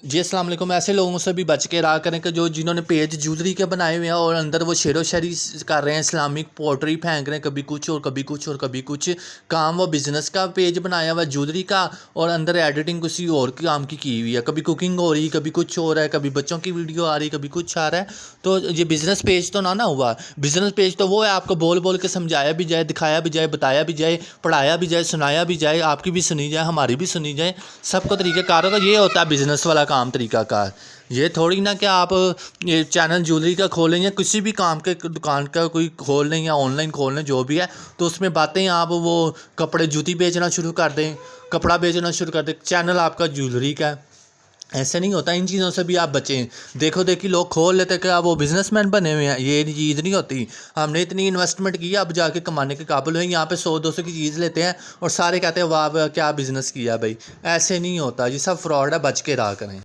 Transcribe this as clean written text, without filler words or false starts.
जी अस्सलाम वालेकुम। ऐसे लोगों से भी बच के रहा करें कि जो जिन्होंने पेज ज्वेलरी के बनाए हुए हैं और अंदर वो शेरो शायरी कर रहे हैं, इस्लामिक पोट्री फेंक रहे हैं, कभी कुछ और कभी कुछ और कभी कुछ। काम वो बिज़नेस का पेज बनाया हुआ है ज्वेलरी का, और अंदर एडिटिंग किसी और काम की हुई है। कभी कुकिंग हो रही, कभी कुछ हो रहा है, कभी बच्चों की वीडियो आ रही, कभी कुछ आ रहा है। तो ये बिज़नेस पेज तो ना हुआ। बिज़नेस पेज तो वो है, आपको बोल बोल के समझाया भी जाए, दिखाया भी जाए, बताया भी जाए, पढ़ाया भी जाए, सुनाया भी जाए, आपकी भी सुनी जाए, हमारी भी सुनी जाए। सबको तरीक़ाकार होगा, ये होता है बिज़नेस वाला काम तरीक़ाकार। ये थोड़ी ना कि आप ये चैनल ज्वेलरी का खोलें या किसी भी काम के दुकान का कोई खोल लें या ऑनलाइन खोल लें, जो भी है, तो उसमें बातें आप वो कपड़े जूती बेचना शुरू कर दें, कपड़ा बेचना शुरू कर दें, चैनल आपका ज्वेलरी का है। ऐसे नहीं होता। इन चीज़ों से भी आप बचें। देखो देखी लोग खोल लेते कि आप वो बिजनेसमैन बने हुए हैं, ये चीज़ नहीं होती। हमने इतनी इन्वेस्टमेंट की, अब जाके कमाने के काबिल हुए, यहाँ पे 100-200 की चीज़ लेते हैं और सारे कहते हैं वाह वाह क्या बिज़नेस किया भाई। ऐसे नहीं होता, ये सब फ्रॉड है, बच के रहा करें।